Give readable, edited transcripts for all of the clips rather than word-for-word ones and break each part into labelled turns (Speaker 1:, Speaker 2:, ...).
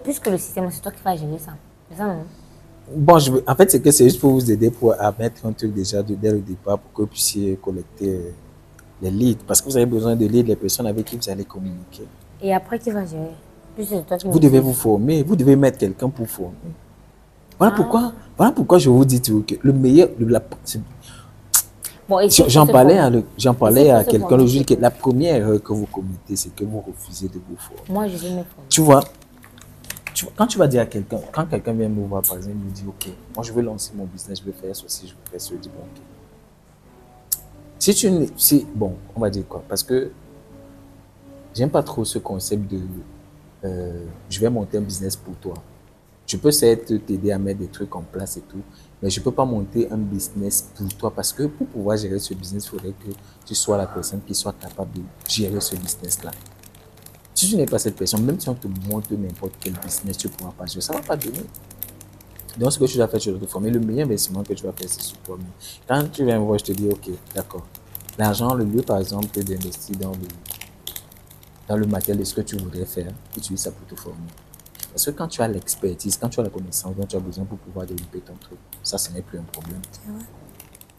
Speaker 1: Puisque le système, c'est toi qui vas gérer ça. C'est ça, non?
Speaker 2: Bon, en fait, c'est juste pour vous aider à mettre un truc déjà dès le départ pour que vous puissiez collecter les leads. Parce que vous avez besoin de leads, les personnes avec qui vous allez communiquer.
Speaker 1: Et après, qui va gérer? Puisque c'est toi qui
Speaker 2: Vous devez
Speaker 1: maîtrises.
Speaker 2: vous former, vous devez mettre quelqu'un pour former.
Speaker 1: Ah.
Speaker 2: Voilà pourquoi je vous dis tout, que le meilleur,
Speaker 1: Bon, et s'il faut
Speaker 2: j'en
Speaker 1: se former? Et s'il
Speaker 2: parlais
Speaker 1: faut
Speaker 2: à
Speaker 1: se
Speaker 2: quelqu'un
Speaker 1: former,
Speaker 2: le jour
Speaker 1: c'est
Speaker 2: que
Speaker 1: quoi?
Speaker 2: la première erreur que vous commettez, c'est que vous refusez de vous former.
Speaker 1: Moi, je vais me former.
Speaker 2: Tu vois, quand tu vas dire à quelqu'un, quand quelqu'un vient me voir, par exemple, il me dit, OK, moi je veux lancer mon business, je veux faire ceci, je veux faire cela, je dis, bon, OK. Bon, on va dire quoi? Parce que j'aime pas trop ce concept de je vais monter un business pour toi. Je peux certes t'aider à mettre des trucs en place et tout, mais je peux pas monter un business pour toi parce que pour pouvoir gérer ce business, il faudrait que tu sois la personne qui soit capable de gérer ce business-là. Si tu n'es pas cette personne, même si on te montre n'importe quel business, tu ne pourras pas gérer. Ça ne va pas donner. Donc, ce que tu dois faire, tu dois te former. Le meilleur investissement que tu vas faire, c'est sur toi-même. Quand tu viens me voir, je te dis, OK, d'accord. L'argent, le lieu, par exemple, d'investir dans le matériel de ce que tu voudrais faire, utilise ça pour te former. Parce que quand tu as l'expertise, quand tu as la connaissance dont tu as besoin pour pouvoir développer ton truc, ça, ce n'est plus un problème.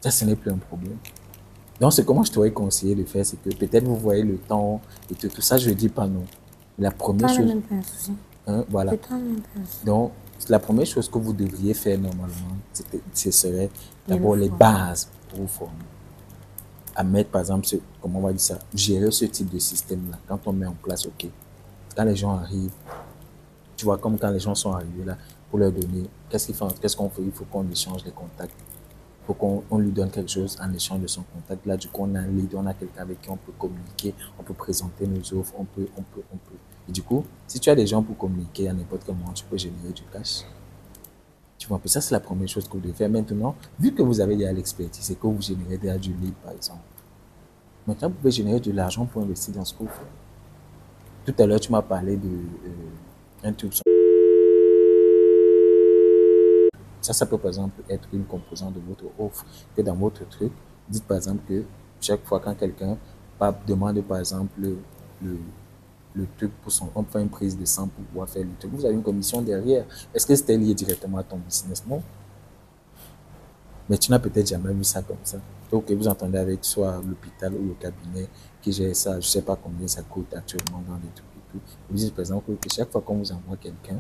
Speaker 2: Ça, ce n'est plus un problème. Donc, c'est comment je t'aurais conseillé de faire, c'est que peut-être vous voyez le temps et tout ça, je ne dis pas non. La première
Speaker 1: T'en as
Speaker 2: chose,
Speaker 1: même pas un souci.
Speaker 2: voilà.
Speaker 1: T'en as même pas un souci.
Speaker 2: Donc, la première chose que vous devriez faire normalement, ce serait
Speaker 1: De me
Speaker 2: d'abord les
Speaker 1: former.
Speaker 2: bases pour vous former. À mettre, par exemple, comment on va dire ça, gérer ce type de système-là. Quand on met en place, OK, quand les gens arrivent, tu vois, comme quand les gens sont arrivés là, pour leur donner, qu'est-ce qu'on fait? Il faut qu'on échange les contacts. Il faut qu'on lui donne quelque chose en échange de son contact. Là, du coup, on a un lead, on a quelqu'un avec qui on peut communiquer, on peut présenter nos offres, on peut. Et du coup, si tu as des gens pour communiquer à n'importe quel moment, tu peux générer du cash. Tu vois, ça, c'est la première chose que vous devez faire. Maintenant, vu que vous avez déjà l'expertise et que vous générez déjà du lead, par exemple, maintenant, vous pouvez générer de l'argent pour investir dans ce que vous faites. Tout à l'heure, tu m'as parlé de un truc. Ça peut par exemple être une composante de votre offre. Que dans votre truc, dites par exemple que chaque fois quand quelqu'un demande par exemple le, le truc pour on fait une prise de sang pour pouvoir faire le truc, vous avez une commission derrière. Est-ce que c'était lié directement à ton business? Non. Mais tu n'as peut-être jamais vu ça comme ça. Donc, vous entendez avec soit l'hôpital ou le cabinet qui gère ça, je ne sais pas combien ça coûte actuellement dans les trucs et tout. Vous dites par exemple que chaque fois qu'on vous envoie quelqu'un,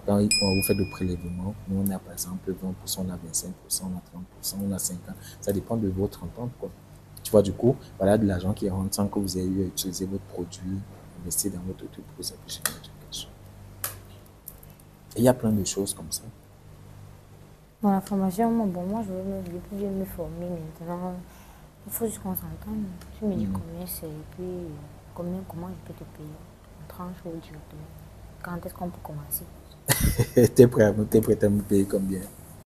Speaker 2: quand on vous fait le prélèvement, nous on a par exemple 20%, on a 25%, on a 30%, on a 50%. Ça dépend de votre entente, quoi. Tu vois, du coup, voilà de l'argent qui rentre sans que vous ayez eu à utiliser votre produit, investir dans votre truc pour que ça puisse générer du cash. Et il y a plein de choses comme ça.
Speaker 1: Bon, la formation, moi, je veux me former maintenant. Il faut juste qu'on s'entende. Tu me dis combien c'est, et puis comment je peux te payer. En tranche ou directement. Quand est-ce qu'on peut commencer?
Speaker 2: T'es prêt à me payer combien?